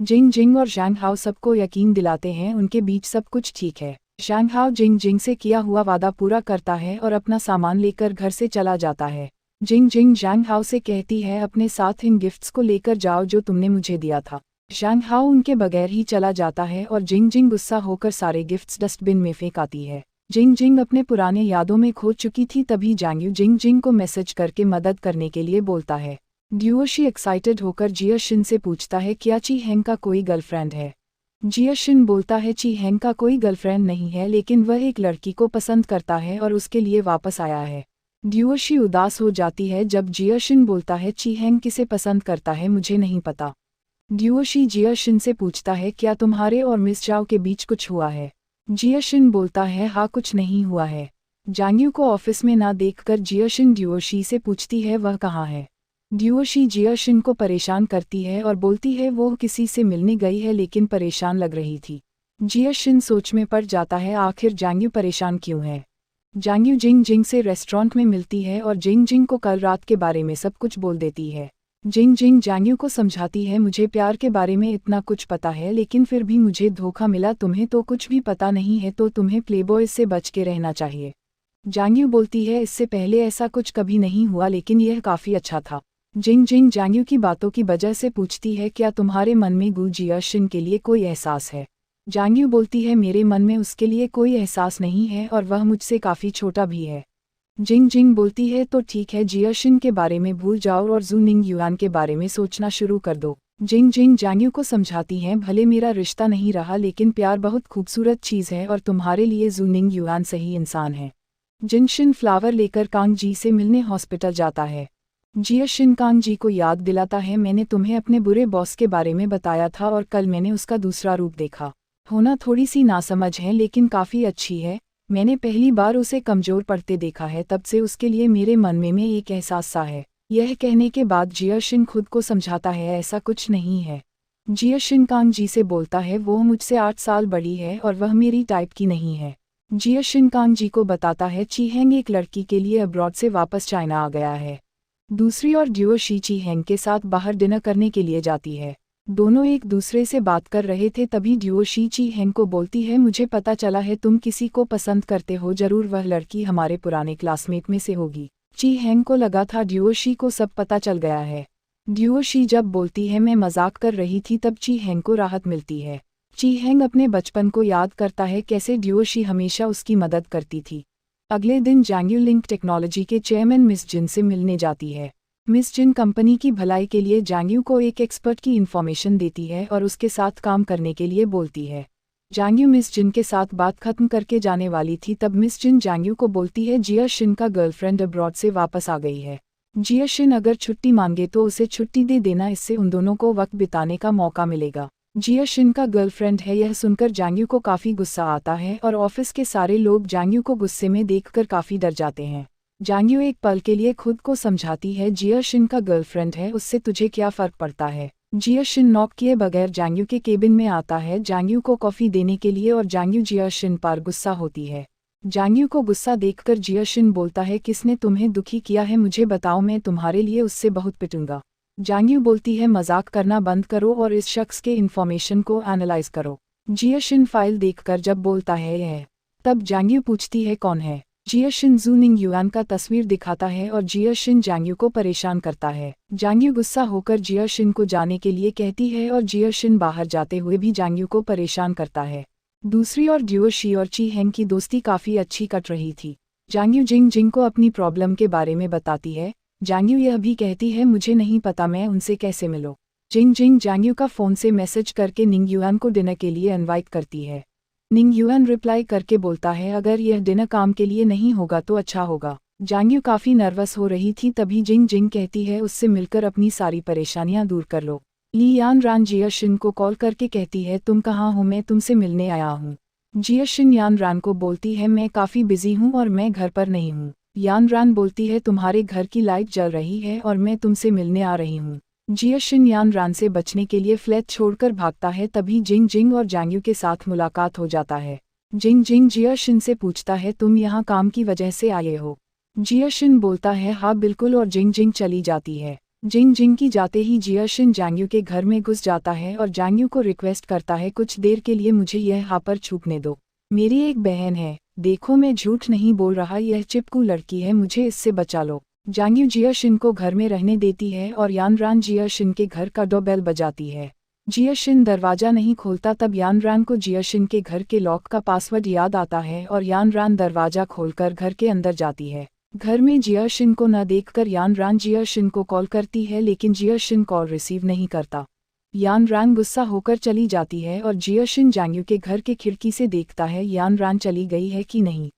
जिंग जिंग और ज़ैंग हाओ सबको यकीन दिलाते हैं उनके बीच सब कुछ ठीक है। ज़ैंग हाओ जिंग जिंग से किया हुआ वादा पूरा करता है और अपना सामान लेकर घर से चला जाता है। जिंग जिंग ज़ैंग हाओ से कहती है अपने साथ इन गिफ्ट्स को लेकर जाओ जो तुमने मुझे दिया था। ज़ैंग हाओ उनके बगैर ही चला जाता है और जिंग जिंग गुस्सा होकर सारे गिफ्ट्स डस्टबिन में फेंक आती है। जिंग जिंग अपने पुराने यादों में खो चुकी थी, तभी ज़ैंग जिंग जिंग को मैसेज करके मदद करने के लिए बोलता है। ड्यूओशी एक्साइटेड होकर जियाशिन से पूछता है क्या ची हेंग का कोई गर्लफ्रेंड है। जियाशिन बोलता है ची हेंग का कोई गर्लफ्रेंड नहीं है, लेकिन वह एक लड़की को पसंद करता है और उसके लिए वापस आया है। ड्यूओशी उदास हो जाती है जब जियाशिन बोलता है ची हेंग किसे पसंद करता है मुझे नहीं पता। ड्यूओशी जियाशिन से पूछता है क्या तुम्हारे और मिस जाओ के बीच कुछ हुआ है। जियाशिन बोलता है हाँ कुछ नहीं हुआ है। जांग्यू को ऑफिस में ना देखकर जियाशिन ड्यूओशी से पूछती है वह कहाँ है। ड्यूओशी जियाशिन को परेशान करती है और बोलती है वो किसी से मिलने गई है लेकिन परेशान लग रही थी। जियाशिन सोच में पड़ जाता है आखिर जांग्यू परेशान क्यों है। जांग्यू जिंग जिंग से रेस्टोरेंट में मिलती है और जिंग जिंग को कल रात के बारे में सब कुछ बोल देती है। जिंग जिंग जांग्यू को समझाती है मुझे प्यार के बारे में इतना कुछ पता है लेकिन फिर भी मुझे धोखा मिला, तुम्हें तो कुछ भी पता नहीं है तो तुम्हें प्लेबॉय से बच के रहना चाहिए। जांग्यू बोलती है इससे पहले ऐसा कुछ कभी नहीं हुआ लेकिन यह काफ़ी अच्छा था। जिंग जिंग जांग्यू की बातों की वजह से पूछती है क्या तुम्हारे मन में गु जियाशिन के लिए कोई एहसास है। जांग्यू बोलती है मेरे मन में उसके लिए कोई एहसास नहीं है और वह मुझसे काफ़ी छोटा भी है। जिंग जिंग बोलती है तो ठीक है, जियाशिन के बारे में भूल जाओ और जू निंग युआन के बारे में सोचना शुरू कर दो। जिंग जिंग जांग्यू को समझाती हैं भले मेरा रिश्ता नहीं रहा लेकिन प्यार बहुत खूबसूरत चीज़ है और तुम्हारे लिए जू निंग युआन सही इंसान है। जिनशिन फ्लावर लेकर कांग जी से मिलने हॉस्पिटल जाता है। जियाशिन कांग जी को याद दिलाता है मैंने तुम्हें अपने बुरे बॉस के बारे में बताया था और कल मैंने उसका दूसरा रूप देखा। होना थोड़ी सी नासमझ है लेकिन काफ़ी अच्छी है। मैंने पहली बार उसे कमज़ोर पड़ते देखा है, तब से उसके लिए मेरे मन में एक एहसास सा है। यह कहने के बाद जियाशिन खुद को समझाता है ऐसा कुछ नहीं है। जियाशिन कांग जी से बोलता है वो मुझसे 8 साल बड़ी है और वह मेरी टाइप की नहीं है। जियाशिन कांग जी को बताता है ची हेंग एक लड़की के लिए अब्रॉड से वापस चाइना आ गया है। दूसरी ओर ड्यूओशी ची हेंग के साथ बाहर डिनर करने के लिए जाती है। दोनों एक दूसरे से बात कर रहे थे, तभी ड्यूओशी ची हेंग को बोलती है मुझे पता चला है तुम किसी को पसंद करते हो, जरूर वह लड़की हमारे पुराने क्लासमेट में से होगी। ची हेंग को लगा था ड्यूओशी को सब पता चल गया है। ड्यूओशी जब बोलती है मैं मजाक कर रही थी तब ची हेंग को राहत मिलती है। ची हेंग अपने बचपन को याद करता है कैसे ड्यूओशी हमेशा उसकी मदद करती थी। अगले दिन जांग्यू लिंक टेक्नोलॉजी के चेयरमैन मिस जिन से मिलने जाती है। मिस जिन कंपनी की भलाई के लिए जांग्यू को एक एक्सपर्ट की इन्फॉर्मेशन देती है और उसके साथ काम करने के लिए बोलती है। जांग्यू मिस जिन के साथ बात खत्म करके जाने वाली थी, तब मिस जिन जांग्यू को बोलती है जियाशिन का गर्लफ्रेंड अब्रॉड से वापस आ गई है। जियाशिन अगर छुट्टी मांगे तो उसे छुट्टी दे देना, इससे उन दोनों को वक्त बिताने का मौका मिलेगा। जियाशिन का गर्लफ्रेंड है, यह सुनकर जांग्यू को काफ़ी गुस्सा आता है और ऑफिस के सारे लोग जांग्यू को गुस्से में देखकर काफ़ी डर जाते हैं। जांग्यू एक पल के लिए खुद को समझाती है जियाशिन का गर्लफ्रेंड है, उससे तुझे क्या फ़र्क पड़ता है। जियाशिन नॉक किए बगैर जांग्यू के केबिन में आता है जांग्यू को कॉफ़ी देने के लिए और जांग्यू जियाशिन पर गुस्सा होती है। जांग्यू को गुस्सा देखकर जियाशिन बोलता है किसने तुम्हें दुखी किया है मुझे बताओ, मैं तुम्हारे लिए उससे बहुत पिटूंगा। जांग्यू बोलती है मजाक करना बंद करो और इस शख्स के इन्फॉर्मेशन को एनालाइज करो। जियाशिन फाइल देखकर जब बोलता है यह, तब जांग्यू पूछती है कौन है। जियाशिन जू निंग युआन का तस्वीर दिखाता है और जियाशिन जांग्यू को परेशान करता है। जांग्यू गुस्सा होकर जियाशिन को जाने के लिए कहती है और जियाशिन बाहर जाते हुए भी जांग्यू को परेशान करता है। दूसरी ओर ड्यूओशी और ची हेंग की दोस्ती काफ़ी अच्छी कट रही थी। जांग्यू जिंग जिंग को अपनी प्रॉब्लम के बारे में बताती है। जांग्यू यह भी कहती है मुझे नहीं पता मैं उनसे कैसे मिलूं। जिंग जिंग जांग्यू का फ़ोन से मैसेज करके निंग युआन को डिनर के लिए इनवाइट करती है। निंग युआन रिप्लाई करके बोलता है अगर यह डिनर काम के लिए नहीं होगा तो अच्छा होगा। जांग्यू काफ़ी नर्वस हो रही थी, तभी जिंग जिंग कहती है उससे मिलकर अपनी सारी परेशानियां दूर कर लो। ली यान रान जियाशिन को कॉल करके कहती है तुम कहाँ हो, मैं तुमसे मिलने आया हूँ। जियाशिन यान रान को बोलती है मैं काफ़ी बिजी हूँ और मैं घर पर नहीं हूँ। यान रान बोलती है तुम्हारे घर की लाइट जल रही है और मैं तुमसे मिलने आ रही हूँ। जियाशिन यान रान से बचने के लिए फ्लैट छोड़कर भागता है, तभी जिंग जिंग और जांग्यू के साथ मुलाकात हो जाता है। जिंग जिंग जियाशिन से पूछता है तुम यहाँ काम की वजह से आए हो। जियाशिन बोलता है हाँ बिल्कुल और जिंग जिंग चली जाती है। जिंग जिंग की जाते ही जियाशिन जांग्यू के घर में घुस जाता है और जांग्यू को रिक्वेस्ट करता है कुछ देर के लिए मुझे यह यहाँ पर छूपने दो। मेरी एक बहन है, देखो मैं झूठ नहीं बोल रहा, यह चिपकू लड़की है, मुझे इससे बचा लो। जांग्यू जियाशिन को घर में रहने देती है और यानरान जियाशिन के घर का डोरबेल बजाती है। जियाशिन दरवाजा नहीं खोलता, तब यानरान को जियाशिन के घर के लॉक का पासवर्ड याद आता है और यानरान दरवाजा खोलकर घर के अंदर जाती है। घर में जियाशिन को न देखकर यानरान जियाशिन को कॉल करती है, लेकिन जियाशिन कॉल रिसीव नहीं करता। यानरान गुस्सा होकर चली जाती है और जियाशिन जांग्यू के घर के खिड़की से देखता है यानरान चली गई है कि नहीं।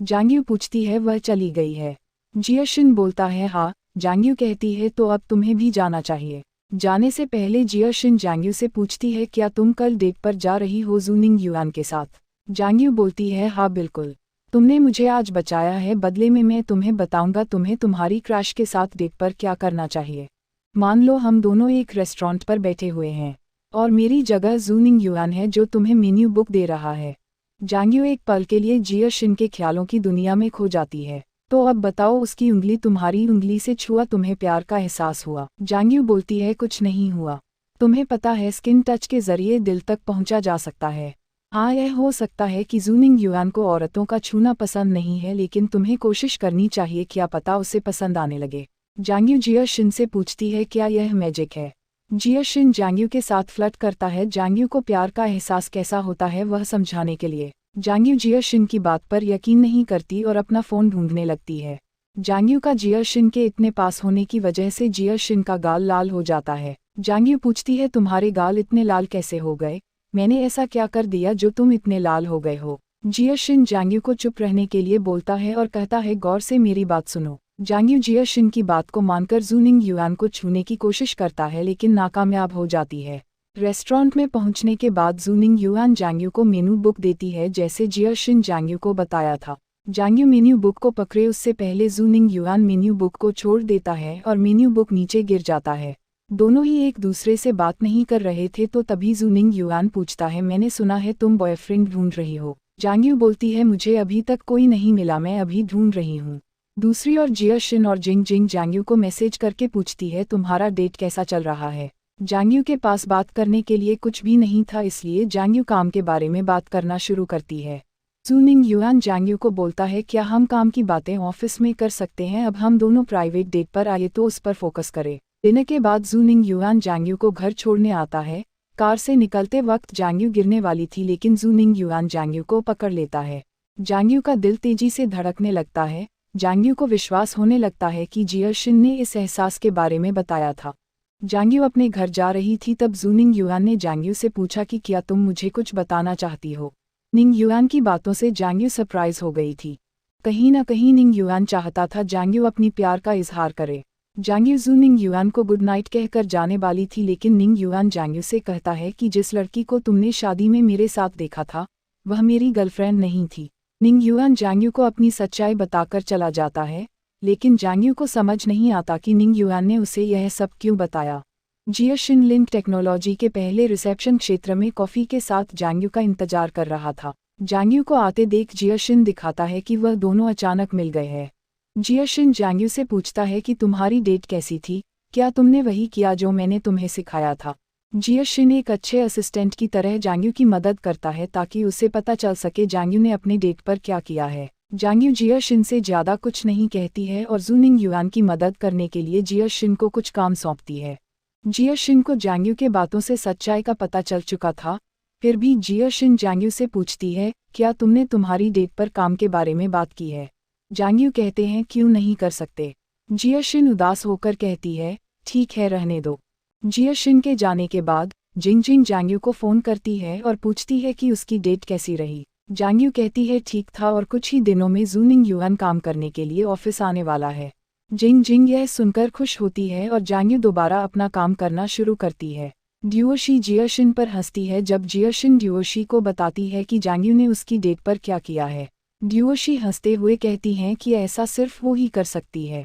जांग्यू पूछती है वह चली गई है। जियाशिन बोलता है हाँ। जांग्यू कहती है तो अब तुम्हें भी जाना चाहिए। जाने से पहले जियाशिन जांग्यू से पूछती है क्या तुम कल डेट पर जा रही हो जूनिंग युआन के साथ। जांग्यू बोलती है हाँ बिल्कुल, तुमने मुझे आज बचाया है, बदले में मैं तुम्हें बताऊंगा तुम्हें तुम्हारी क्रश के साथ डेट पर क्या करना चाहिए। मान लो हम दोनों एक रेस्टोरेंट पर बैठे हुए हैं और मेरी जगह जूनिंग युआन है जो तुम्हें मेन्यू बुक दे रहा है। जांग्यू एक पल के लिए जियाशिन के ख्यालों की दुनिया में खो जाती है। तो अब बताओ, उसकी उंगली तुम्हारी उंगली से छुआ, तुम्हें प्यार का एहसास हुआ। जांग्यू बोलती है कुछ नहीं हुआ, तुम्हें पता है स्किन टच के जरिए दिल तक पहुंचा जा सकता है। हाँ यह हो सकता है कि जूनिंग युआन को औरतों का छूना पसंद नहीं है, लेकिन तुम्हें कोशिश करनी चाहिए, क्या पता उसे पसंद आने लगे। जांग्यू जियाशिन से पूछती है क्या यह मैजिक है। जियाशिन जांग्यू के साथ फ्लर्ट करता है जांग्यू को प्यार का एहसास कैसा होता है वह समझाने के लिए। जांग्यू जियाशिन की बात पर यकीन नहीं करती और अपना फ़ोन ढूंढने लगती है। जांग्यू का जियाशिन के इतने पास होने की वजह से जियाशिन का गाल लाल हो जाता है। जांग्यू पूछती है तुम्हारे गाल इतने लाल कैसे हो गए, मैंने ऐसा क्या कर दिया जो तुम इतने लाल हो गए हो। जियाशिन जांग्यू को चुप रहने के लिए बोलता है और कहता है गौर से मेरी बात सुनो। जांग्यू जियाशिन की बात को मानकर जूनिंग युआन को छूने की कोशिश करता है, लेकिन नाकामयाब हो जाती है। रेस्टोरेंट में पहुंचने के बाद जूनिंग युआन जांग्यू को मेनू बुक देती है जैसे जियाशिन जांग्यू को बताया था। जांग्यू मेन्यू बुक को पकड़े उससे पहले जूनिंग युआन मेन्यू बुक को छोड़ देता है और मेन्यू बुक नीचे गिर जाता है। दोनों ही एक दूसरे से बात नहीं कर रहे थे, तो तभी जूनिंग युआन पूछता है मैंने सुना है तुम बॉयफ्रेंड ढूंढ रही हो। जांग्यू बोलती है मुझे अभी तक कोई नहीं मिला, मैं अभी ढूंढ रही हूँ। दूसरी ओर जियाशिन और जिंग जिंग जांग्यू को मैसेज करके पूछती है तुम्हारा डेट कैसा चल रहा है। जांग्यू के पास बात करने के लिए कुछ भी नहीं था, इसलिए जांग्यू काम के बारे में बात करना शुरू करती है। जूनिंग युआन जांग्यू को बोलता है क्या हम काम की बातें ऑफिस में कर सकते हैं, अब हम दोनों प्राइवेट डेट पर आए तो उस पर फोकस करें। डिनर के बाद जूनिंग युआन जांग्यू को घर छोड़ने आता है। कार से निकलते वक्त जांग्यू गिरने वाली थी, लेकिन जूनिंग युआन जांग्यू को पकड़ लेता है। जांग्यू का दिल तेजी से धड़कने लगता है। जांग्यू को विश्वास होने लगता है कि जियाशिन ने इस एहसास के बारे में बताया था। जांग्यू अपने घर जा रही थी, तब जूनिंग युआन ने जांग्यू से पूछा कि क्या तुम मुझे कुछ बताना चाहती हो। निंग युआन की बातों से जांग्यू सरप्राइज हो गई थी। कहीं न कहीं निंग युआन चाहता था जांग्यू अपनी प्यार का इजहार करे। जांग्यू जूनिंग युआन को गुड नाइट कहकर जाने वाली थी, लेकिन निंग युआन जांग्यू से कहता है कि जिस लड़की को तुमने शादी में मेरे साथ देखा था वह मेरी गर्लफ्रेंड नहीं थी। निंग युआन जांग्यू को अपनी सच्चाई बताकर चला जाता है, लेकिन जांग्यू को समझ नहीं आता कि निंग युआन ने उसे यह सब क्यों बताया। जियाशिन लिंक टेक्नोलॉजी के पहले रिसेप्शन क्षेत्र में कॉफ़ी के साथ जांग्यू का इंतजार कर रहा था। जांग्यू को आते देख जियाशिन दिखाता है कि वह दोनों अचानक मिल गए हैं। जियाशिन जांग्यू से पूछता है कि तुम्हारी डेट कैसी थी, क्या तुमने वही किया जो मैंने तुम्हें सिखाया था। जियाशिन एक अच्छे असिस्टेंट की तरह जांग्यू की मदद करता है ताकि उसे पता चल सके जांग्यू ने अपने डेट पर क्या किया है। जांग्यू जियाशिन से ज़्यादा कुछ नहीं कहती है और जूनिंग युआन की मदद करने के लिए जियाशिन को कुछ काम सौंपती है। जियाशिन को जांग्यू के बातों से सच्चाई का पता चल चुका था, फिर भी जियाशिन जांग्यू से पूछती है क्या तुमने तुम्हारी डेट पर काम के बारे में बात की है। जांग्यू कहते हैं क्यों नहीं कर सकते। जियाशिन उदास होकर कहती है ठीक है रहने दो। जियाशिन के जाने के बाद जिंग जिंग जांग्यू को फ़ोन करती है और पूछती है कि उसकी डेट कैसी रही। जांग्यू कहती है ठीक था और कुछ ही दिनों में जूनिंग युआन काम करने के लिए ऑफिस आने वाला है। जिंग जिंग यह सुनकर खुश होती है और जांग्यू दोबारा अपना काम करना शुरू करती है। ड्यूओशी जियाशिन पर हंसती है जब जियाशिन ड्यूओशी को बताती है कि जांग्यू ने उसकी डेट पर क्या किया है। ड्यूओशी हंसते हुए कहती हैं कि ऐसा सिर्फ वो ही कर सकती है।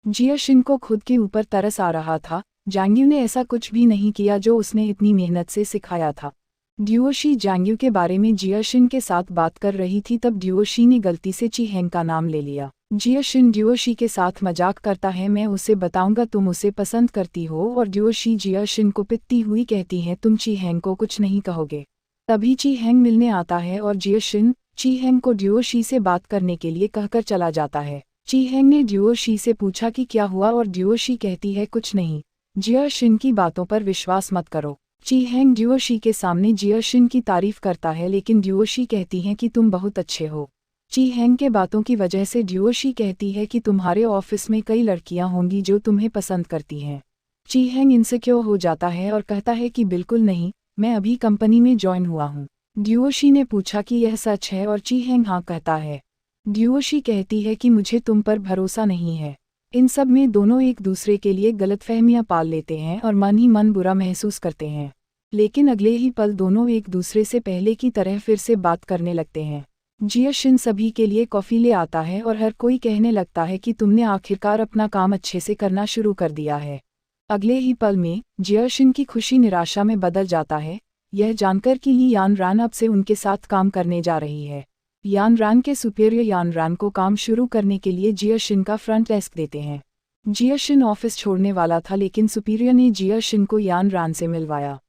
जियाशिन को खुद के ऊपर तरस आ रहा था, जांग्यू ने ऐसा कुछ भी नहीं किया जो उसने इतनी मेहनत से सिखाया था। ड्यूओशी जांग्यू के बारे में जियाशिन के साथ बात कर रही थी, तब ड्यूओशी ने गलती से ची हेंग का नाम ले लिया। जियाशिन ड्यूओशी के साथ मजाक करता है, मैं उसे बताऊंगा तुम उसे पसंद करती हो, और ड्यूओशी जियाशिन को पिटती हुई कहती है तुम ची हैंग को कुछ नहीं कहोगे। तभी ची हैंग मिलने आता है और जियाशिन ची हैंग को ड्यूओशी से बात करने के लिए कहकर चला जाता है। ची हैंग ने ड्यूओशी से पूछा कि क्या हुआ और ड्यूओशी कहती है कुछ नहीं, जियाशिन की बातों पर विश्वास मत करो। ची हैंग ड्यूओशी के सामने जियाशिन की तारीफ करता है, लेकिन ड्यूओशी कहती है कि तुम बहुत अच्छे हो। ची हैंग के बातों की वजह से ड्यूओशी कहती है कि तुम्हारे ऑफिस में कई लड़कियां होंगी जो तुम्हें पसंद करती हैं। ची हैंग इनसिक्योर हो जाता है और कहता है कि बिल्कुल नहीं, मैं अभी कंपनी में ज्वाइन हुआ हूँ। ड्यूओशी ने पूछा कि यह सच है और ची हैंग हाँ कहता है। ड्यूओशी कहती है कि मुझे तुम पर भरोसा नहीं है। इन सब में दोनों एक दूसरे के लिए गलतफहमियां पाल लेते हैं और मन ही मन बुरा महसूस करते हैं, लेकिन अगले ही पल दोनों एक दूसरे से पहले की तरह फिर से बात करने लगते हैं। जियाशिन सभी के लिए कॉफ़ी ले आता है और हर कोई कहने लगता है कि तुमने आखिरकार अपना काम अच्छे से करना शुरू कर दिया है। अगले ही पल में जियाशिन की खुशी निराशा में बदल जाता है, यह जानकर कि ली यान रान अब से उनके साथ काम करने जा रही है। यान रान के सुपीरियर यान रान को काम शुरू करने के लिए जियाशिन का फ्रंट डेस्क देते हैं। जियाशिन ऑफिस छोड़ने वाला था, लेकिन सुपीरियर ने जियाशिन को यान रान से मिलवाया।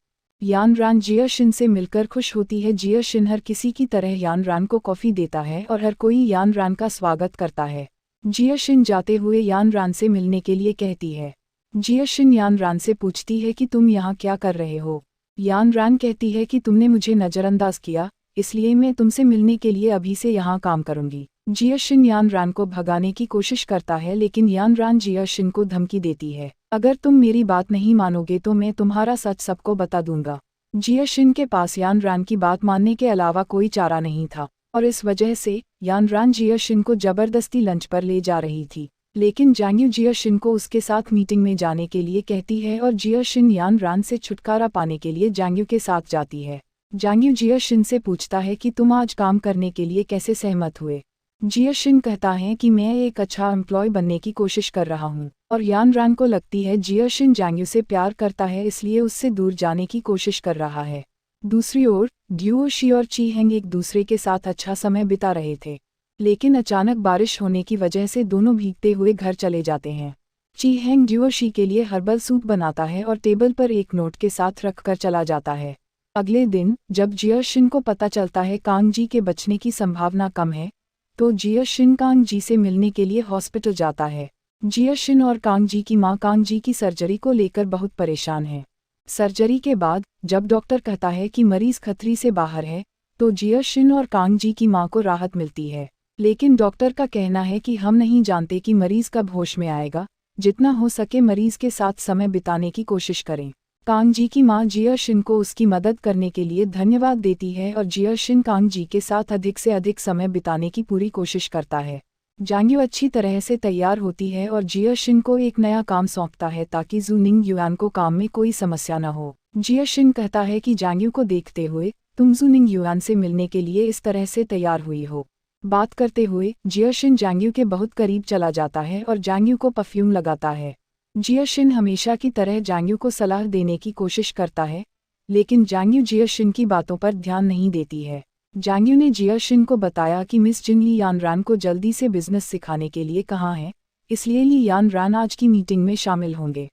यान रान जियाशिन से मिलकर खुश होती है। जियाशिन हर किसी की तरह यान रान को कॉफ़ी देता है और हर कोई यान रान का स्वागत करता है। जियाशिन जाते हुए यान रान से मिलने के लिए कहती है। जियाशिन यान रान से पूछती है कि तुम यहाँ क्या कर रहे हो। यान रान कहती है कि तुमने मुझे नज़रअंदाज किया, इसलिए मैं तुमसे मिलने के लिए अभी से यहाँ काम करूँगी। जियाशिन यान रान को भगाने की कोशिश करता है, लेकिन यान रान जियाशिन को धमकी देती है, अगर तुम मेरी बात नहीं मानोगे तो मैं तुम्हारा सच सबको बता दूंगा। जियाशिन के पास यान रान की बात मानने के अलावा कोई चारा नहीं था, और इस वजह से यान रान जियाशिन को जबरदस्ती लंच पर ले जा रही थी, लेकिन जांग्यू जियाशिन को उसके साथ मीटिंग में जाने के लिए कहती है और जियाशिन यान रान से छुटकारा पाने के लिए जांग्यू के साथ जाती है। जांग्यू जियाशिन से पूछता है कि तुम आज काम करने के लिए कैसे सहमत हुए। जियाशिन कहता है कि मैं एक अच्छा एम्प्लॉय बनने की कोशिश कर रहा हूँ, और यान रान को लगती है जियाशिन जांग्यू से प्यार करता है, इसलिए उससे दूर जाने की कोशिश कर रहा है। दूसरी ओर ड्यूओशी और ची हैंग एक दूसरे के साथ अच्छा समय बिता रहे थे, लेकिन अचानक बारिश होने की वजह से दोनों भीगते हुए घर चले जाते हैं। ची हैंग ड्यूओशी के लिए हर्बल सूप बनाता है और टेबल पर एक नोट के साथ रखकर चला जाता है। अगले दिन जब जियाशिन को पता चलता है कांग जी के बचने की संभावना कम है, तो जियाशिन कांग जी से मिलने के लिए हॉस्पिटल जाता है। जियाशिन और कांग जी की मां कांग जी की सर्जरी को लेकर बहुत परेशान है। सर्जरी के बाद जब डॉक्टर कहता है कि मरीज खतरे से बाहर है, तो जियाशिन और कांग जी की मां को राहत मिलती है, लेकिन डॉक्टर का कहना है कि हम नहीं जानते कि मरीज कब होश में आएगा, जितना हो सके मरीज के साथ समय बिताने की कोशिश करें। कांग जी की मां जियाशिन को उसकी मदद करने के लिए धन्यवाद देती है और जियाशिन कांग जी के साथ अधिक से अधिक समय बिताने की पूरी कोशिश करता है। जांग्यू अच्छी तरह से तैयार होती है और जियाशिन को एक नया काम सौंपता है ताकि ज़ूनिंग युआन को काम में कोई समस्या न हो। जियाशिन कहता है कि जांग्यू को देखते हुए तुम ज़ूनिंग युआन से मिलने के लिए इस तरह से तैयार हुई हो। बात करते हुए जियाशिन जांग्यू के बहुत करीब चला जाता है और जांग्यू को परफ्यूम लगाता है। जियाशिन हमेशा की तरह जांग्यू को सलाह देने की कोशिश करता है, लेकिन जांग्यू जियाशिन की बातों पर ध्यान नहीं देती है। जांग्यू ने जियाशिन को बताया कि मिस जिन ली यान रान को जल्दी से बिजनेस सिखाने के लिए कहा है, इसलिए ली यान रान आज की मीटिंग में शामिल होंगे।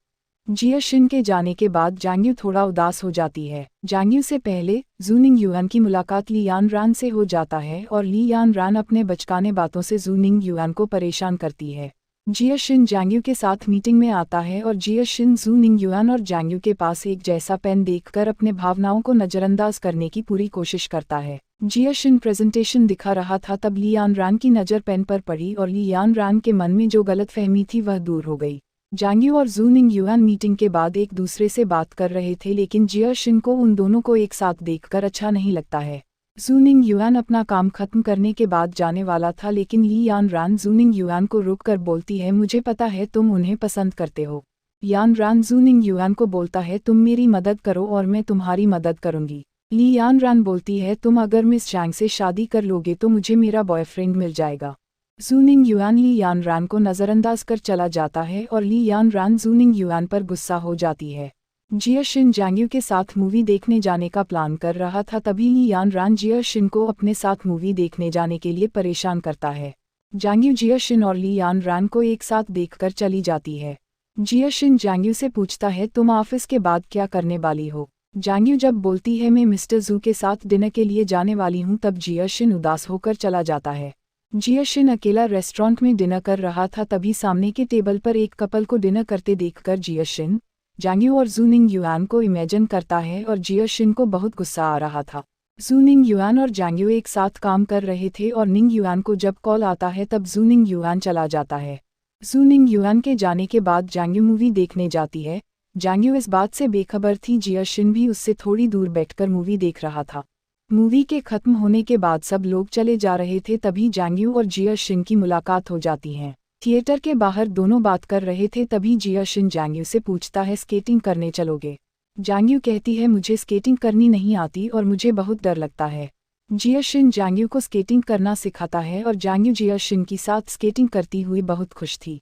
जियाशिन के जाने के बाद जांग्यू थोड़ा उदास हो जाती है। जांग्यू से पहले ज़ूनिंग युआन की मुलाकात ली यान रान से हो जाता है और ली यान रान अपने बचकाने बातों से ज़ूनिंग युआन को परेशान करती है। जियाशिन जांग्यू के साथ मीटिंग में आता है और जियाशिन ज़ूनिंग युआन और जांग्यू के पास एक जैसा पेन देखकर अपने भावनाओं को नज़रअंदाज करने की पूरी कोशिश करता है। जियाशिन प्रेजेंटेशन दिखा रहा था, तब ली यान रान की नज़र पेन पर पड़ी और ली यान रान के मन में जो गलतफहमी थी वह दूर हो गई। जांग्यू और ज़ूनिंग युआन मीटिंग के बाद एक दूसरे से बात कर रहे थे, लेकिन जियाशिन को उन दोनों को एक साथ देखकर अच्छा नहीं लगता है। ज़ूनिंग युआन अपना काम खत्म करने के बाद जाने वाला था, लेकिन ली यान रान ज़ूनिंग युआन को रोककर बोलती है, मुझे पता है तुम उन्हें पसंद करते हो। यान रान ज़ूनिंग युआन को बोलता है, तुम मेरी मदद करो और मैं तुम्हारी मदद करूंगी। ली यान रान बोलती है, तुम अगर मिस चांग से शादी कर लोगे तो मुझे मेरा बॉयफ्रेंड मिल जाएगा। ज़ूनिंग युआन ली यान रान को नज़रअंदाज कर चला जाता है और ली यान रान ज़ूनिंग युआन पर गुस्सा हो जाती है। जियाशिन जांग्यू के साथ मूवी देखने जाने का प्लान कर रहा था, तभी ली यान रान जियाशिन को अपने साथ मूवी देखने जाने के लिए परेशान करता है। जांग्यू जियाशिन और ली यान रैन को एक साथ देखकर चली जाती है। जियाशिन जांग्यू से पूछता है तुम ऑफिस के बाद क्या करने वाली हो। जांग्यू जब बोलती है मैं मिस्टर जू के साथ डिनर के लिए जाने वाली हूँ तब जियाशिन उदास होकर चला जाता है। जियाशिन अकेला रेस्टोरेंट में डिनर कर रहा था तभी सामने के टेबल पर एक कपल को डिनर करते देखकर जियाशिन जांग्यू और जू निंग युआन को इमेजिन करता है और जियाशिन को बहुत गुस्सा आ रहा था। जू निंग युआन और जांग्यू एक साथ काम कर रहे थे और निंग युआन को जब कॉल आता है तब जू निंग युआन चला जाता है। जू निंग युआन के जाने के बाद जांग्यू मूवी देखने जाती है। जांग्यू इस बात से बेखबर थी जियाशिन भी उससे थोड़ी दूर बैठकर मूवी देख रहा था। मूवी के खत्म होने के बाद सब लोग चले जा रहे थे तभी जांग्यू और जियाशिन की मुलाकात हो जाती है। थिएटर के बाहर दोनों बात कर रहे थे तभी जियाशिन जांग्यू से पूछता है स्केटिंग करने चलोगे। जांग्यू कहती है मुझे स्केटिंग करनी नहीं आती और मुझे बहुत डर लगता है। जियाशिन जांग्यू को स्केटिंग करना सिखाता है और जांग्यू जियाशिन के साथ स्केटिंग करती हुई बहुत खुश थी।